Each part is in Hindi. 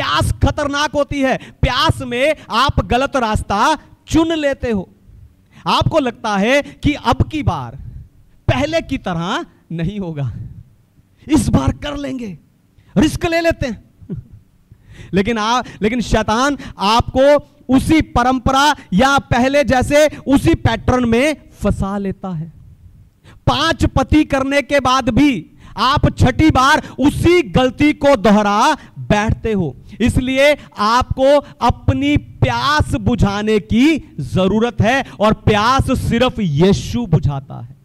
प्यास खतरनाक होती है। प्यास में आप गलत रास्ता चुन लेते हो। आपको लगता है कि अब की बार पहले की तरह नहीं होगा, इस बार कर लेंगे, रिस्क ले लेते हैं। लेकिन शैतान आपको उसी परंपरा या पहले जैसे उसी पैटर्न में फंसा लेता है। 5 पति करने के बाद भी आप 6ठी बार उसी गलती को दोहरा बैठते हो। इसलिए आपको अपनी प्यास बुझाने की जरूरत है, और प्यास सिर्फ यीशु बुझाता है।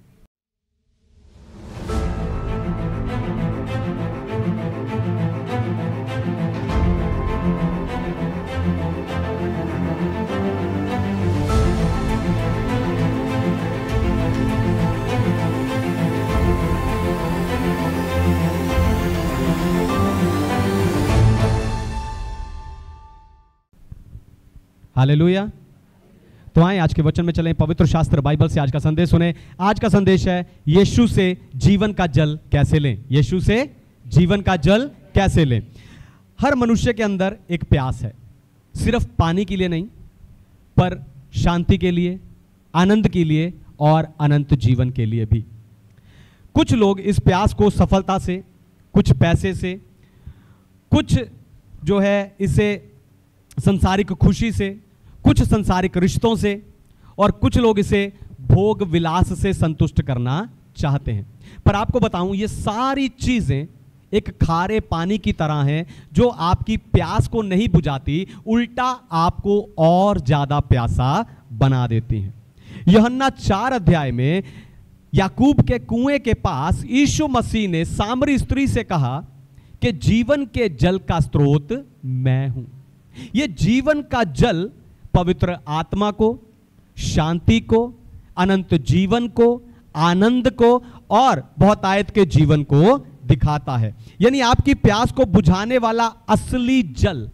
हालेलुया। तो आए आज के वचन में चलें, पवित्र शास्त्र बाइबल से आज का संदेश सुने। आज का संदेश है यीशु से जीवन का जल कैसे लें। यीशु से जीवन का जल कैसे लें। हर मनुष्य के अंदर एक प्यास है, सिर्फ पानी के लिए नहीं, पर शांति के लिए, आनंद के लिए और अनंत जीवन के लिए भी। कुछ लोग इस प्यास को सफलता से, कुछ पैसे से, कुछ जो है इसे संसारिक खुशी से, कुछ संसारिक रिश्तों से, और कुछ लोग इसे भोग विलास से संतुष्ट करना चाहते हैं। पर आपको बताऊं, ये सारी चीजें एक खारे पानी की तरह हैं जो आपकी प्यास को नहीं बुझाती, उल्टा आपको और ज्यादा प्यासा बना देती हैं। यूहन्ना 4 अध्याय में याकूब के कुएं के पास यीशु मसीह ने सामरी स्त्री से कहा कि जीवन के जल का स्रोत मैं हूं। यह जीवन का जल पवित्र आत्मा को, शांति को, अनंत जीवन को, आनंद को और बहुतायत के जीवन को दिखाता है। यानी आपकी प्यास को बुझाने वाला असली जल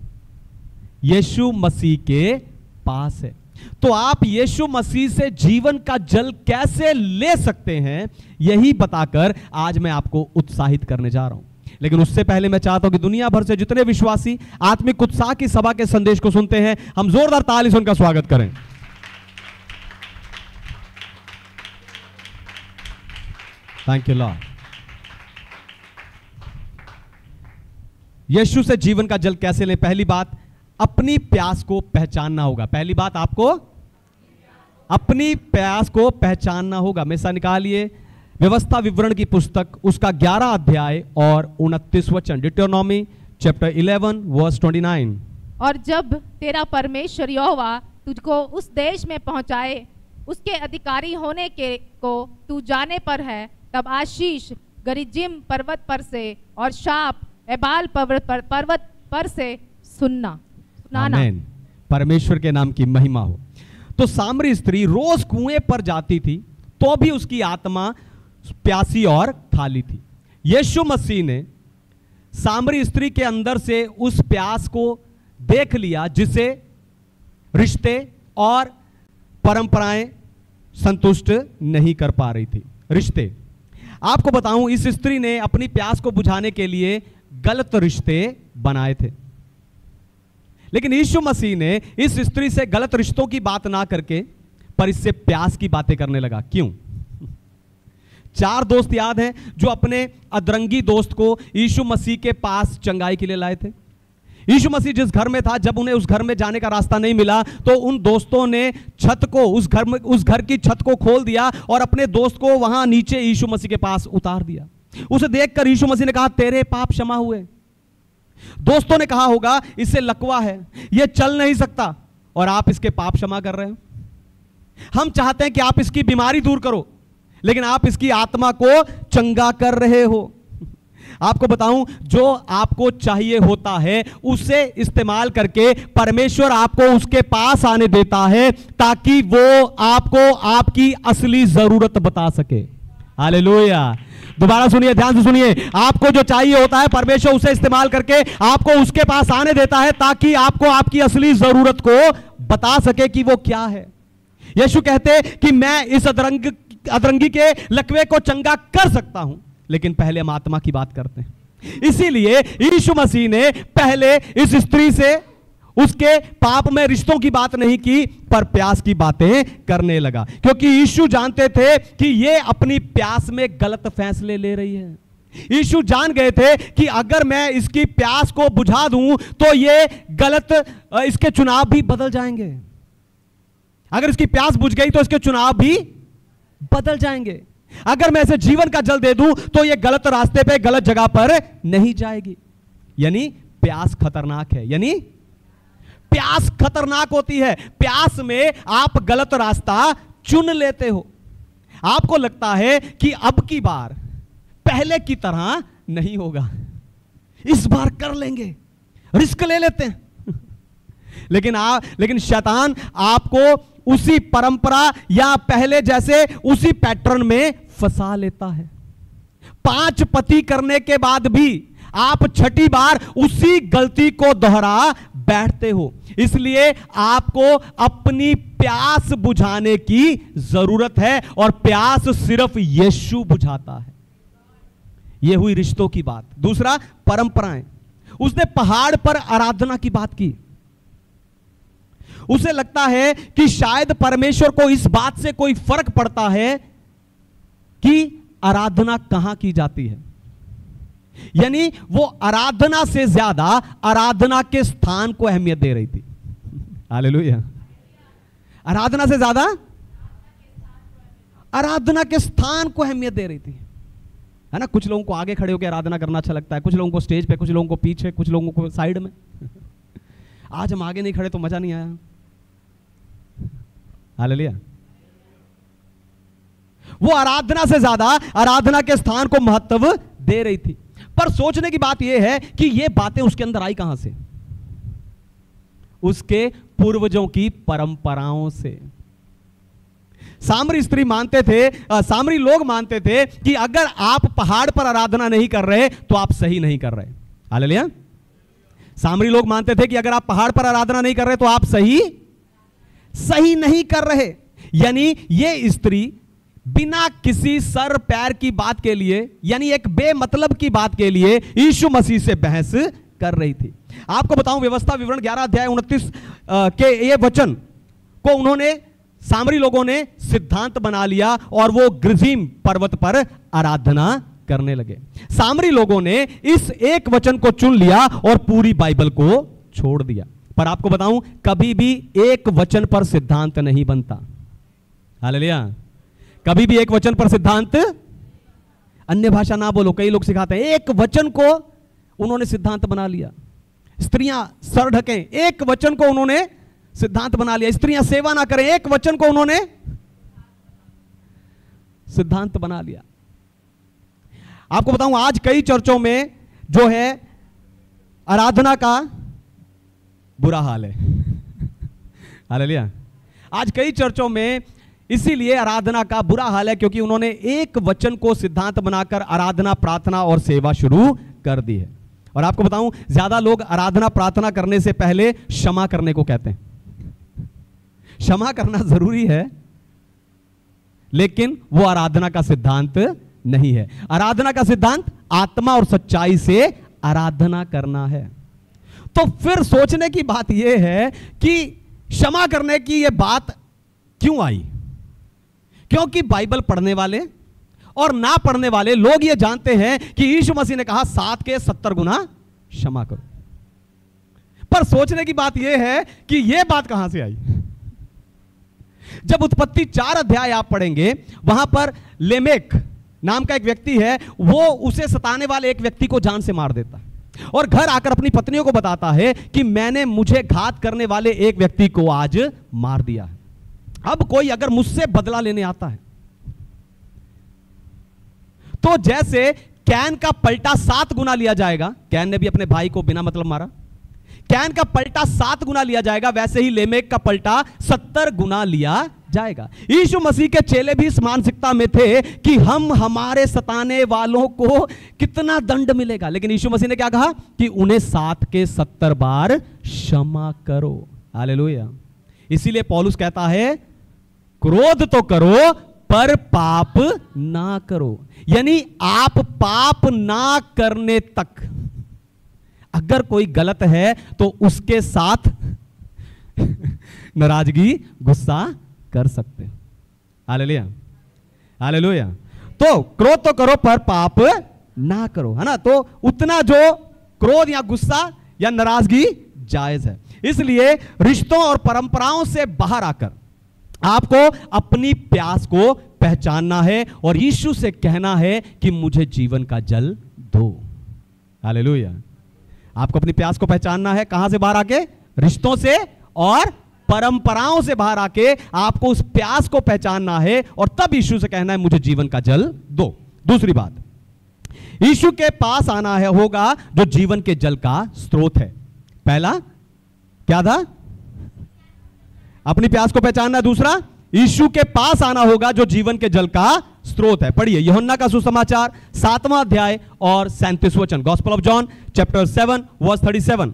यीशु मसीह के पास है। तो आप यीशु मसीह से जीवन का जल कैसे ले सकते हैं, यही बताकर आज मैं आपको उत्साहित करने जा रहा हूं। लेकिन उससे पहले मैं चाहता हूं कि दुनिया भर से जितने विश्वासी आत्मिक उत्साह की सभा के संदेश को सुनते हैं, हम जोरदार ताली से उनका स्वागत करें। Thank you Lord. यीशु से जीवन का जल कैसे लें? पहली बात, अपनी प्यास को पहचानना होगा। पहली बात, आपको अपनी प्यास को पहचानना होगा। मेसा निकालिए व्यवस्था विवरण की पुस्तक, उसका 11 अध्याय और 29 वचन, डिटरोनॉमी चैप्टर 11 वर्स 29। और जब तेरा परमेश्वर यहोवा तुझको उस देश में पहुंचाए, उसके अधिकारी होने के को तू जाने पर है, तब आशीष गरिजिम पर्वत पर से और शाप एबाल पर्वत पर से सुनाना। आमीन। परमेश्वर के नाम की महिमा हो। तो सामरी स्त्री रोज कुएं पर जाती थी, तो भी उसकी आत्मा प्यासी और खाली थी। यीशु मसीह ने सामरी स्त्री के अंदर से उस प्यास को देख लिया जिसे रिश्ते और परंपराएं संतुष्ट नहीं कर पा रही थी। रिश्ते, आपको बताऊं, इस स्त्री ने अपनी प्यास को बुझाने के लिए गलत रिश्ते बनाए थे। लेकिन यीशु मसीह ने इस स्त्री से गलत रिश्तों की बात ना करके पर इससे प्यास की बातें करने लगा। क्यों? 4 दोस्त याद हैं जो अपने अधरंगी दोस्त को यीशु मसीह के पास चंगाई के लिए लाए थे। यीशु मसीह जिस घर में था, जब उन्हें उस घर में जाने का रास्ता नहीं मिला, तो उन दोस्तों ने छत को, उस घर की छत को खोल दिया और अपने दोस्त को वहां नीचे यीशु मसीह के पास उतार दिया। उसे देखकर यीशु मसीह ने कहा, तेरे पाप क्षमा हुए। दोस्तों ने कहा होगा, इससे लकवा है, यह चल नहीं सकता, और आप इसके पाप क्षमा कर रहे हो। हम चाहते हैं कि आप इसकी बीमारी दूर करो, लेकिन आप इसकी आत्मा को चंगा कर रहे हो। आपको बताऊं, जो आपको चाहिए होता है उसे इस्तेमाल करके परमेश्वर आपको उसके पास आने देता है ताकि वो आपको आपकी असली जरूरत बता सके। हालेलुया। दोबारा सुनिए, ध्यान से सुनिए। आपको जो चाहिए होता है परमेश्वर उसे इस्तेमाल करके आपको उसके पास आने देता है ताकि आपको आपकी असली जरूरत को बता सके कि वो क्या है। यीशु कहते कि मैं इस अधरंगी के लकवे को चंगा कर सकता हूं, लेकिन पहले हम आत्मा की बात करते हैं। इसीलिए यीशु मसीह ने पहले इस स्त्री से उसके पाप में रिश्तों की बात नहीं की, पर प्यास की बातें करने लगा, क्योंकि यीशु जानते थे कि ये अपनी प्यास में गलत फैसले ले रही है। यीशु जान गए थे कि अगर मैं इसकी प्यास को बुझा दूं तो ये गलत, इसके चुनाव भी बदल जाएंगे। अगर इसकी प्यास बुझ गई तो इसके चुनाव भी बदल जाएंगे। अगर मैं इसे जीवन का जल दे दूं तो ये गलत रास्ते पे, गलत जगह पर नहीं जाएगी। यानी प्यास खतरनाक है, यानी प्यास खतरनाक होती है। प्यास में आप गलत रास्ता चुन लेते हो। आपको लगता है कि अब की बार पहले की तरह नहीं होगा, इस बार कर लेंगे, रिस्क ले लेते हैं। लेकिन शैतान आपको उसी परंपरा या पहले जैसे उसी पैटर्न में फंसा लेता है। 5 पति करने के बाद भी आप छठी बार उसी गलती को दोहरा बैठते हो। इसलिए आपको अपनी प्यास बुझाने की जरूरत है, और प्यास सिर्फ यीशु बुझाता है। यह हुई रिश्तों की बात। दूसरा, परंपराएं। उसने पहाड़ पर आराधना की बात की। उसे लगता है कि शायद परमेश्वर को इस बात से कोई फर्क पड़ता है कि आराधना कहां की जाती है। यानी वो आराधना से ज्यादा आराधना के स्थान को अहमियत दे रही थी। हालेलुया। आराधना से ज्यादा आराधना के स्थान को अहमियत दे रही थी, है ना। कुछ लोगों को आगे खड़े होकर आराधना करना अच्छा लगता है, कुछ लोगों को स्टेज पे, कुछ लोगों को पीछे, कुछ लोगों को साइड में। आज हम आगे नहीं खड़े तो मजा नहीं आया। हालेलुया। वो आराधना से ज्यादा आराधना के स्थान को महत्व दे रही थी। पर सोचने की बात यह है कि ये बातें उसके अंदर आई कहां से? उसके पूर्वजों की परंपराओं से। सामरी स्त्री मानते थे, सामरी लोग मानते थे कि अगर आप पहाड़ पर आराधना नहीं कर रहे तो आप सही नहीं कर रहे। हालेलुया। सामरी लोग मानते थे कि अगर आप पहाड़ पर आराधना नहीं कर रहे तो आप सही नहीं कर रहे। यानी ये स्त्री बिना किसी सर पैर की बात के लिए, यानी एक बेमतलब की बात के लिए यीशु मसीह से बहस कर रही थी। आपको बताऊं, व्यवस्था विवरण 11 अध्याय 29 के ये वचन को उन्होंने, सामरी लोगों ने सिद्धांत बना लिया और वो गिरिजिम पर्वत पर आराधना करने लगे। सामरी लोगों ने इस एक वचन को चुन लिया और पूरी बाइबल को छोड़ दिया। पर आपको बताऊं, कभी भी एक वचन पर सिद्धांत नहीं बनता। हालेलुया। कभी भी एक वचन पर सिद्धांत, अन्य भाषा ना बोलो, कई लोग सिखाते हैं, एक वचन को उन्होंने सिद्धांत बना लिया। स्त्रियां सर ढकें, एक वचन को उन्होंने सिद्धांत बना लिया। स्त्रियां सेवा ना करें, एक वचन को उन्होंने सिद्धांत बना लिया। आपको बताऊं, आज कई चर्चों में जो है आराधना का बुरा हाल है। हालेलुया। आज कई चर्चों में इसीलिए आराधना का बुरा हाल है क्योंकि उन्होंने एक वचन को सिद्धांत बनाकर आराधना, प्रार्थना और सेवा शुरू कर दी है। और आपको बताऊं, ज्यादा लोग आराधना प्रार्थना करने से पहले क्षमा करने को कहते हैं। क्षमा करना जरूरी है, लेकिन वो आराधना का सिद्धांत नहीं है। आराधना का सिद्धांत आत्मा और सच्चाई से आराधना करना है। तो फिर सोचने की बात यह है कि क्षमा करने की यह बात क्यों आई? क्योंकि बाइबल पढ़ने वाले और ना पढ़ने वाले लोग ये जानते हैं कि यीशु मसीह ने कहा 7 के 70 गुना क्षमा करो। पर सोचने की बात यह है कि यह बात कहां से आई? जब उत्पत्ति 4 अध्याय आप पढ़ेंगे, वहां पर लेमेक नाम का एक व्यक्ति है, वो उसे सताने वाले एक व्यक्ति को जान से मार देता है और घर आकर अपनी पत्नियों को बताता है कि मैंने मुझे घात करने वाले एक व्यक्ति को आज मार दिया है। अब कोई अगर मुझसे बदला लेने आता है तो जैसे कैन का पलटा 7 गुना लिया जाएगा, कैन ने भी अपने भाई को बिना मतलब मारा, कैन का पलटा 7 गुना लिया जाएगा, वैसे ही लेमेक का पलटा 70 गुना लिया जाएगा। यीशु मसीह के चेले भी इस मानसिकता में थे कि हम हमारे सताने वालों को कितना दंड मिलेगा, लेकिन यीशु मसीह ने क्या कहा कि उन्हें 7 के 70 बार क्षमा करो। हालेलुया। इसीलिए पौलुस कहता है क्रोध तो करो पर पाप ना करो। यानी आप पाप ना करने तक अगर कोई गलत है तो उसके साथ नाराजगी, गुस्सा कर सकते हो। Hallelujah, hallelujah. तो क्रोध तो करो पर पाप ना करो, है ना। तो उतना जो क्रोध या गुस्सा या नाराजगी जायज है। इसलिए रिश्तों और परंपराओं से बाहर आकर आपको अपनी प्यास को पहचानना है और यीशु से कहना है कि मुझे जीवन का जल दो। हालेलुया। आपको अपनी प्यास को पहचानना है, कहां से बाहर आके? रिश्तों से और परंपराओं से बाहर आके आपको उस प्यास को पहचानना है और तब यीशु से कहना है मुझे जीवन का जल दो। दूसरी बात, यीशु के पास आना है होगा जो जीवन के जल का स्रोत है। पहला क्या था? अपनी प्यास को पहचानना है। दूसरा, यीशु के पास आना होगा जो जीवन के जल का स्रोत है। पढ़िए यूहन्ना का सुसमाचार 7वां अध्याय और 37 वचन, gospel of John chapter 7 verse 37।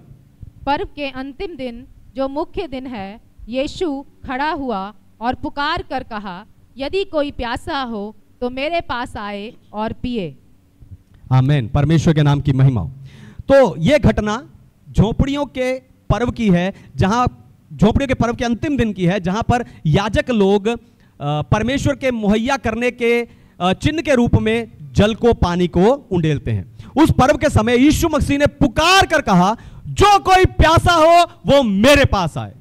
पर्व के अंतिम दिन जो मुख्य दिन है, यीशु खड़ा हुआ और पुकार कर कहा, यदि कोई प्यासा हो तो मेरे पास आए और पिए। आमीन, परमेश्वर के नाम की महिमा हो। तो यह घटना झोपड़ियों के पर्व की है, जहां झोपड़ियों के पर्व के अंतिम दिन की है, जहां पर याजक लोग परमेश्वर के मुहैया करने के चिन्ह के रूप में जल को, पानी को उंडेलते हैं। उस पर्व के समय यीशु मसीह ने पुकार कर कहा, जो कोई प्यासा हो वो मेरे पास आए।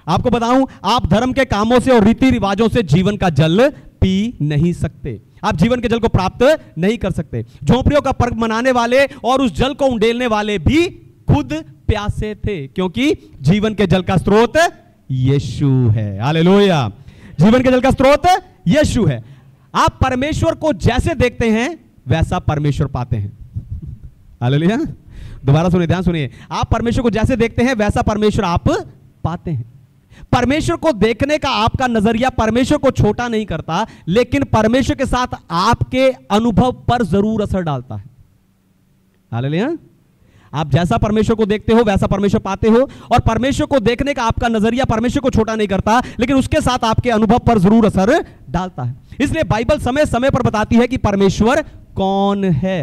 आपको बताऊं, आप धर्म के कामों से और रीति रिवाजों से जीवन का जल पी नहीं सकते। आप जीवन के जल को प्राप्त नहीं कर सकते। झोपड़ियों का पर्व मनाने वाले और उस जल को उंडेलने वाले भी खुद प्यासे थे, क्योंकि जीवन के जल का स्रोत यीशु है। हालेलुया। जीवन के जल का स्रोत यीशु है। आप परमेश्वर को जैसे देखते हैं वैसा परमेश्वर पाते हैं। हालेलुया। दोबारा सुनिए, ध्यान सुनिए। आप परमेश्वर को जैसे देखते हैं वैसा परमेश्वर आप पाते हैं। परमेश्वर को देखने का आपका नजरिया परमेश्वर को छोटा नहीं करता, लेकिन परमेश्वर के साथ आपके अनुभव पर जरूर असर डालता है। हालेलुया। आप जैसा परमेश्वर को देखते हो वैसा परमेश्वर पाते हो, और परमेश्वर को देखने का आपका नजरिया परमेश्वर को छोटा नहीं करता, लेकिन उसके साथ आपके अनुभव पर जरूर असर डालता है। इसलिए बाइबल समय समय पर बताती है कि परमेश्वर कौन है।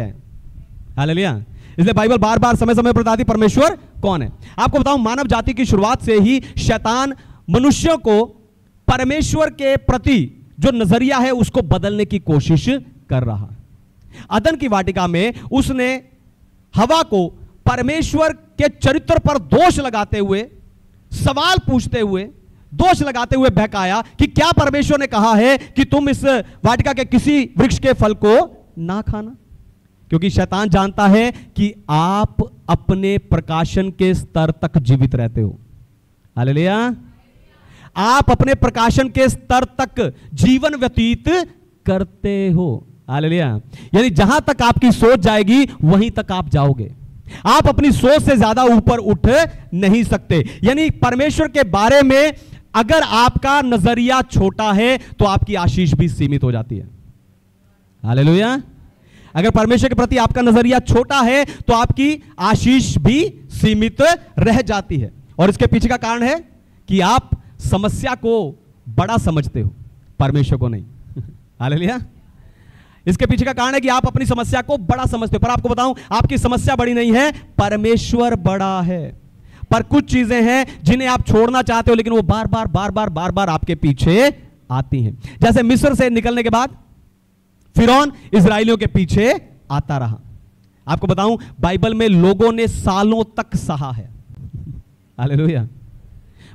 हालेलुया। इसलिए बाइबल बार बार समय समय पर बताती है परमेश्वर कौन है। आपको बताऊं, मानव जाति की शुरुआत से ही शैतान मनुष्यों को परमेश्वर के प्रति जो नजरिया है उसको बदलने की कोशिश कर रहा है। अदन की वाटिका में उसने हवा को परमेश्वर के चरित्र पर दोष लगाते हुए, सवाल पूछते हुए, दोष लगाते हुए बहकाया कि क्या परमेश्वर ने कहा है कि तुम इस वाटिका के किसी वृक्ष के फल को ना खाना? क्योंकि शैतान जानता है कि आप अपने प्रकाशन के स्तर तक जीवित रहते हो। हालेलुया। आप अपने प्रकाशन के स्तर तक जीवन व्यतीत करते हो। हालेलुया। यानी जहां तक आपकी सोच जाएगी वहीं तक आप जाओगे। आप अपनी सोच से ज्यादा ऊपर उठ नहीं सकते। यानी परमेश्वर के बारे में अगर आपका नजरिया छोटा है तो आपकी आशीष भी सीमित हो जाती है। हालेलुया। अगर परमेश्वर के प्रति आपका नजरिया छोटा है तो आपकी आशीष भी सीमित रह जाती है। और इसके पीछे का कारण है कि आप समस्या को बड़ा समझते हो, परमेश्वर को नहीं। हालेलुया। इसके पीछे का कारण है कि आप अपनी समस्या को बड़ा समझते हो, पर आपको बताऊं, आपकी समस्या बड़ी नहीं है, परमेश्वर बड़ा है। पर कुछ चीजें हैं जिन्हें आप छोड़ना चाहते हो, लेकिन वो बार बार बार बार बार बार आपके पीछे आती हैं। जैसे मिस्र से निकलने के बाद फिरौन इजराइलियों के पीछे आता रहा। आपको बताऊं, बाइबल में लोगों ने सालों तक सहा है। हालेलुया।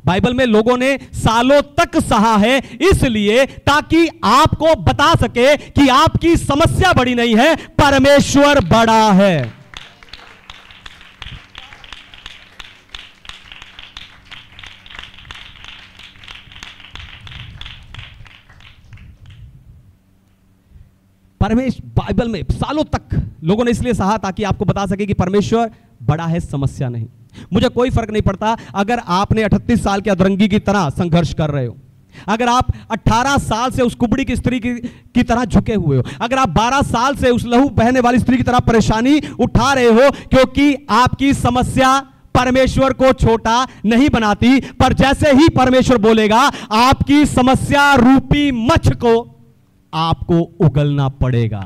बाइबल में लोगों ने सालों तक सहा है, इसलिए ताकि आपको बता सके कि आपकी समस्या बड़ी नहीं है, परमेश्वर बड़ा है। परमेश्वर बाइबल में सालों तक लोगों ने इसलिए सहा ताकि आपको बता सके कि परमेश्वर बड़ा है, समस्या नहीं। मुझे कोई फर्क नहीं पड़ता अगर आपने 38 साल के अधरंगी की तरह संघर्ष कर रहे हो, अगर आप 18 साल से उस कुबड़ी की स्त्री की तरह झुके हुए हो, अगर आप 12 साल से उस लहू बहने वाली स्त्री की तरह परेशानी उठा रहे हो, क्योंकि आपकी समस्या परमेश्वर को छोटा नहीं बनाती, पर जैसे ही परमेश्वर बोलेगा आपकी समस्या रूपी मच्छ को आपको उगलना पड़ेगा।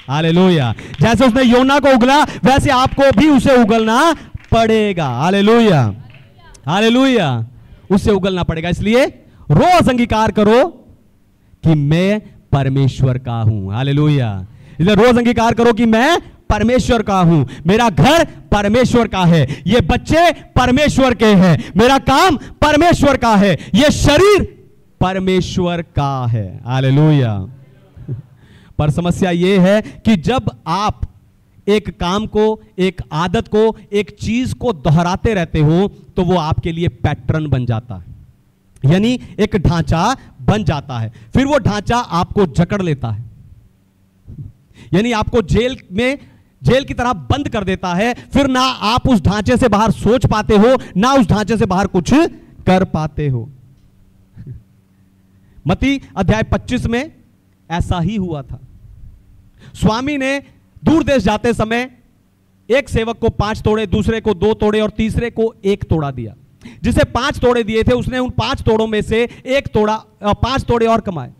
हालेलुया। जैसे उसने योना को उगला वैसे आपको भी उसे उगलना पड़ेगा। हालेलुया, हालेलुया, उसे उगलना पड़ेगा। इसलिए रोज अंगीकार करो कि मैं परमेश्वर का हूं। हालेलुया। इसलिए रोज अंगीकार करो कि मैं परमेश्वर का हूं, मेरा घर परमेश्वर का है, ये बच्चे परमेश्वर के हैं, मेरा काम परमेश्वर का है, ये शरीर परमेश्वर का है। हालेलुया। पर समस्या यह है कि जब आप एक काम को, एक आदत को, एक चीज को दोहराते रहते हो तो वो आपके लिए पैटर्न बन जाता है, यानी एक ढांचा बन जाता है। फिर वो ढांचा आपको जकड़ लेता है, यानी आपको जेल की तरह बंद कर देता है। फिर ना आप उस ढांचे से बाहर सोच पाते हो, ना उस ढांचे से बाहर कुछ कर पाते हो। मत्ती अध्याय 25 में ऐसा ही हुआ था। स्वामी ने दूर देश जाते समय एक सेवक को 5 तोड़े, दूसरे को 2 तोड़े और तीसरे को 1 तोड़ा दिया। जिसे 5 तोड़े दिए थे उसने उन 5 तोड़ों में से 5 तोड़े और कमाए।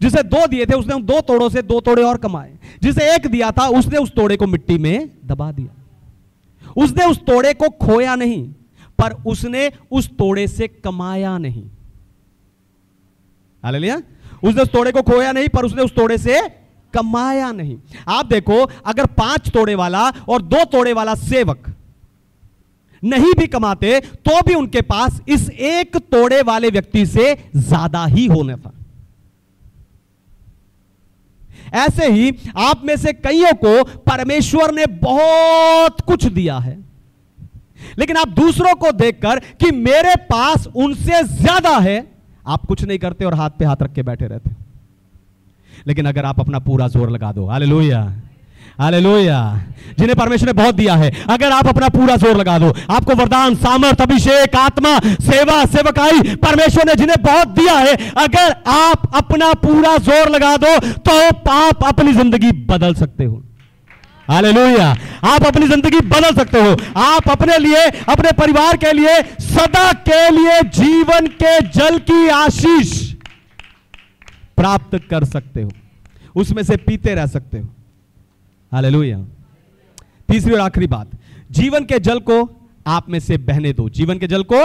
जिसे 2 दिए थे उसने उन 2 तोड़ों से 2 तोड़े और कमाए। जिसे 1 दिया था उसने उस तोड़े को मिट्टी में दबा दिया। उसने उस तोड़े को खोया नहीं, पर उसने उस तोड़े से कमाया नहीं। हालेलुया। उसने उस तोड़े को खोया नहीं, पर उसने उस तोड़े से कमाया नहीं। आप देखो, अगर 5 तोड़े वाला और 2 तोड़े वाला सेवक नहीं भी कमाते तो भी उनके पास इस 1 तोड़े वाले व्यक्ति से ज्यादा ही होना था। ऐसे ही आप में से कईयों को परमेश्वर ने बहुत कुछ दिया है, लेकिन आप दूसरों को देखकर कि मेरे पास उनसे ज्यादा है, आप कुछ नहीं करते और हाथ पे हाथ रख के बैठे रहते। लेकिन अगर आप अपना पूरा जोर लगा दो, हालेलुया, हालेलुया, जिन्हें परमेश्वर ने बहुत दिया है, अगर आप अपना पूरा जोर लगा दो, आपको वरदान, सामर्थ, अभिषेक, आत्मा, सेवा, सेवकाई परमेश्वर ने जिन्हें बहुत दिया है, अगर आप अपना पूरा जोर लगा दो तो आप अपनी जिंदगी बदल सकते हो। हालेलुया। आप अपनी जिंदगी बदल सकते हो। आप अपने लिए, अपने परिवार के लिए, सदा के लिए जीवन के जल की आशीष प्राप्त कर सकते हो, उसमें से पीते रह सकते हो। हालेलुया। तीसरी और आखिरी बात, जीवन के जल को आप में से बहने दो। जीवन के जल को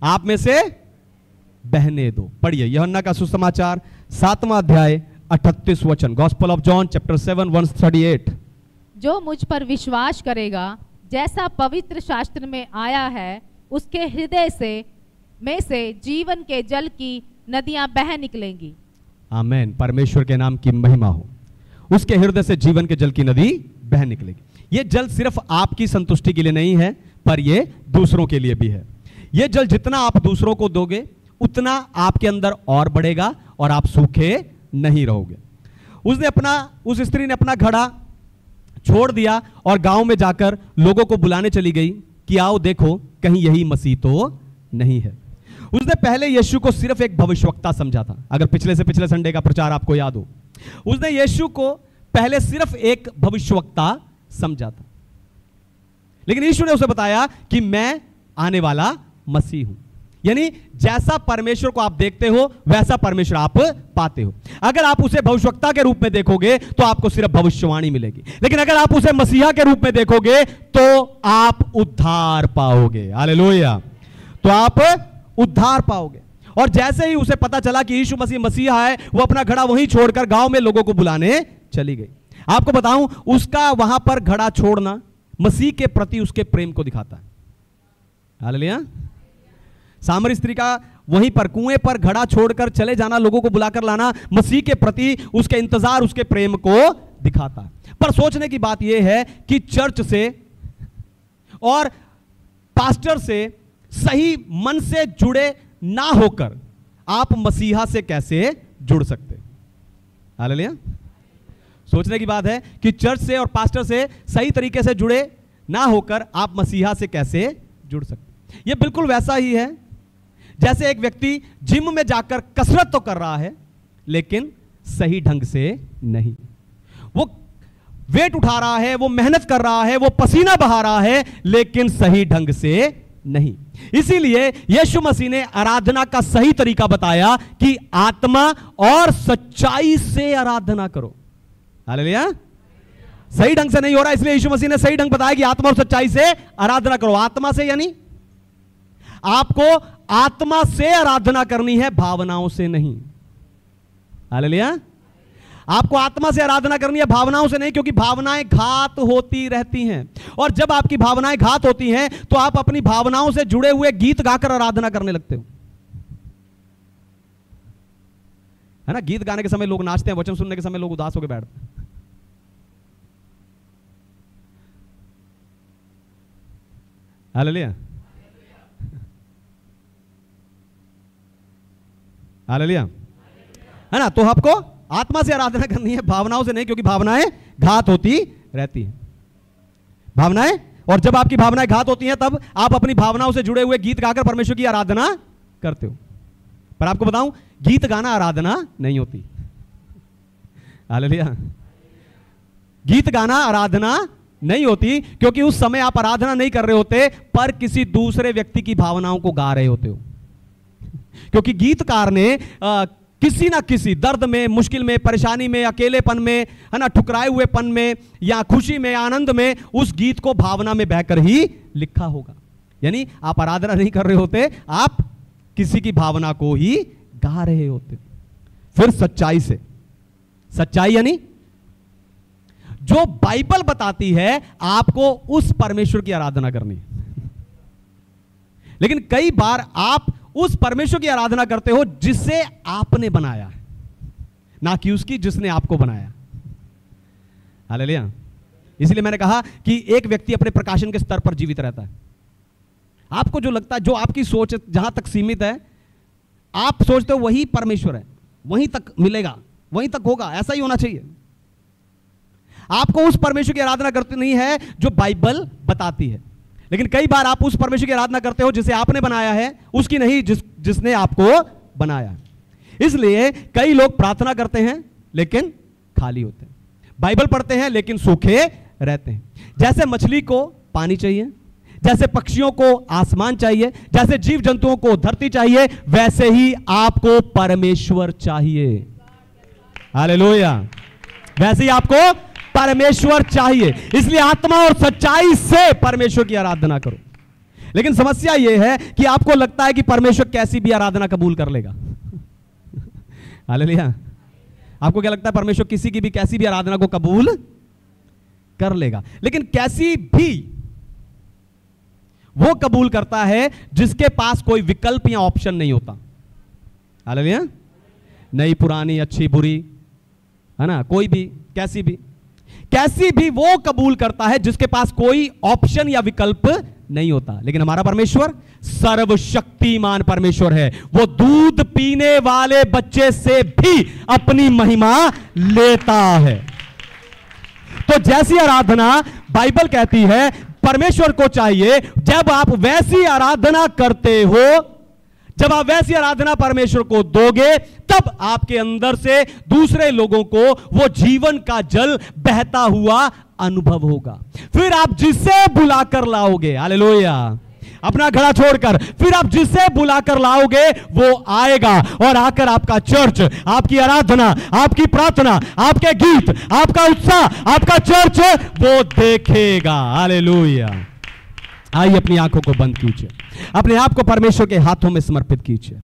आप में से बहने दो। पढ़िए यूहन्ना का सुसमाचार 7वां अध्याय 38 वचन, gospel of John chapter 7 verse 38। जो मुझ पर विश्वास करेगा, जैसा पवित्र शास्त्र में आया है, उसके हृदय में से जीवन के जल की नदियां बह निकलेंगी। आमेन। परमेश्वर के नाम की महिमा हो। उसके हृदय से जीवन के जल की नदी बह निकलेगी। यह जल सिर्फ आपकी संतुष्टि के लिए नहीं है, पर यह दूसरों के लिए भी है। यह जल जितना आप दूसरों को दोगे उतना आपके अंदर और बढ़ेगा और आप सूखे नहीं रहोगे। उस स्त्री ने अपना घड़ा छोड़ दिया और गांव में जाकर लोगों को बुलाने चली गई कि आओ देखो कहीं यही मसीह तो नहीं है। उसने पहले यीशु को सिर्फ एक भविष्यवक्ता समझा था। अगर पिछले से पिछले संडे का प्रचार आपको याद हो, उसने यीशु को पहले सिर्फ एक भविष्यवक्ता समझा था, लेकिन यीशु ने उसे बताया कि मैं आने वाला मसीह हूं। यानी जैसा परमेश्वर को आप देखते हो वैसा परमेश्वर आप पाते हो। अगर आप उसे भविष्यवक्ता के रूप में देखोगे तो आपको सिर्फ भविष्यवाणी मिलेगी, लेकिन अगर आप उसे मसीहा के रूप में देखोगे तो आप उद्धार पाओगे। हालेलुया। तो आप उद्धार पाओगे। और जैसे ही उसे पता चला कि यीशु मसीह मसीहा है, वो अपना घड़ा वहीं छोड़कर गांव में लोगों को बुलाने चली गई। आपको बताऊं, उसका वहां पर घड़ा छोड़ना मसीह के प्रति उसके प्रेम को दिखाता है। हालेलुया। सामरी स्त्री का वहीं पर कुएं पर घड़ा छोड़कर चले जाना, लोगों को बुलाकर लाना, मसीह के प्रति उसके इंतजार, उसके प्रेम को दिखाता है। पर सोचने की बात यह है कि चर्च से और पास्टर से सही मन से जुड़े ना होकर आप मसीहा से कैसे जुड़ सकते। हालेलुया। सोचने की बात है कि चर्च से और पास्टर से सही तरीके से जुड़े ना होकर आप मसीहा से कैसे जुड़ सकते। यह बिल्कुल वैसा ही है जैसे एक व्यक्ति जिम में जाकर कसरत तो कर रहा है लेकिन सही ढंग से नहीं। वो वेट उठा रहा है, वो मेहनत कर रहा है, वो पसीना बहा रहा है, लेकिन सही ढंग से नहीं। इसीलिए यीशु मसीह ने आराधना का सही तरीका बताया कि आत्मा और सच्चाई से आराधना करो। हालेलुया। सही ढंग से नहीं हो रहा, इसलिए यीशु मसीह ने सही ढंग बताया कि आत्मा और सच्चाई से आराधना करो। आत्मा से यानी आपको आत्मा से आराधना करनी है, भावनाओं से नहीं। हालेलुया। आपको आत्मा से आराधना करनी है, भावनाओं से नहीं, क्योंकि भावनाएं घात होती रहती हैं। और जब आपकी भावनाएं घात होती हैं तो आप अपनी भावनाओं से जुड़े हुए गीत गाकर आराधना करने लगते हो, है ना। गीत गाने के समय लोग नाचते हैं, वचन सुनने के समय लोग उदास होकर बैठते हैं। हालेलुया। हालेलुया, है ना। तो आपको आत्मा से आराधना करनी है, भावनाओं से नहीं, क्योंकि भावनाएं घात होती रहती हैं। भावनाएं, और जब आपकी भावनाएं घात होती हैं तब आप अपनी भावनाओं से जुड़े हुए गीत गाकर परमेश्वर की आराधना करते हो। पर आपको बताऊं, गीत गाना आराधना नहीं होती। हालेलुया। गीत गाना आराधना नहीं होती, क्योंकि उस समय आप आराधना नहीं कर रहे होते, पर किसी दूसरे व्यक्ति की भावनाओं को गा रहे होते हो। क्योंकि गीतकार ने किसी ना किसी दर्द में, मुश्किल में, परेशानी में, अकेलेपन में, है ना, ठुकराए हुएपन में, या खुशी में, आनंद में, उस गीत को भावना में बहकर ही लिखा होगा। यानी आप आराधना नहीं कर रहे होते, आप किसी की भावना को ही गा रहे होते। फिर सच्चाई से, सच्चाई यानी जो बाइबल बताती है आपको उस परमेश्वर की आराधना करनी है। लेकिन कई बार आप उस परमेश्वर की आराधना करते हो जिसे आपने बनाया है, ना कि उसकी जिसने आपको बनाया। हालेलुया। इसलिए मैंने कहा कि एक व्यक्ति अपने प्रकाशन के स्तर पर जीवित रहता है। आपको जो लगता है, जो आपकी सोच जहां तक सीमित है, आप सोचते हो वही परमेश्वर है, वहीं तक मिलेगा, वहीं तक होगा, ऐसा ही होना चाहिए। आपको उस परमेश्वर की आराधना करती नहीं है जो बाइबल बताती है। लेकिन कई बार आप उस परमेश्वर की आराधना करते हो जिसे आपने बनाया है, उसकी नहीं जिसने आपको बनाया। इसलिए कई लोग प्रार्थना करते हैं लेकिन खाली होते हैं, बाइबल पढ़ते हैं लेकिन सूखे रहते हैं। जैसे मछली को पानी चाहिए, जैसे पक्षियों को आसमान चाहिए, जैसे जीव जंतुओं को धरती चाहिए, वैसे ही आपको परमेश्वर चाहिए। हालेलुया। वैसे ही आपको परमेश्वर चाहिए। इसलिए आत्मा और सच्चाई से परमेश्वर की आराधना करो। लेकिन समस्या यह है कि आपको लगता है कि परमेश्वर कैसी भी आराधना कबूल कर लेगा। हालेलुया। आपको क्या लगता है, परमेश्वर किसी की भी कैसी भी आराधना को कबूल कर लेगा? लेकिन कैसी भी वो कबूल करता है जिसके पास कोई विकल्प या ऑप्शन नहीं होता। हालेलुया। नई, पुरानी, अच्छी, बुरी, है ना, कोई भी, कैसी भी वो कबूल करता है जिसके पास कोई ऑप्शन या विकल्प नहीं होता। लेकिन हमारा परमेश्वर सर्वशक्तिमान परमेश्वर है। वो दूध पीने वाले बच्चे से भी अपनी महिमा लेता है। तो जैसी आराधना बाइबल कहती है परमेश्वर को चाहिए, जब आप वैसी आराधना करते हो, जब आप वैसी आराधना परमेश्वर को दोगे, तब आपके अंदर से दूसरे लोगों को वो जीवन का जल बहता हुआ अनुभव होगा। फिर आप जिसे बुलाकर लाओगे, हालेलुया, अपना घड़ा छोड़कर, फिर आप जिसे बुलाकर लाओगे वो आएगा और आकर आपका चर्च, आपकी आराधना, आपकी प्रार्थना, आपके गीत, आपका उत्साह, आपका चर्च वो देखेगा। हालेलुया। आइए अपनी आंखों को बंद कीजिए, अपने आप को परमेश्वर के हाथों में समर्पित कीजिए।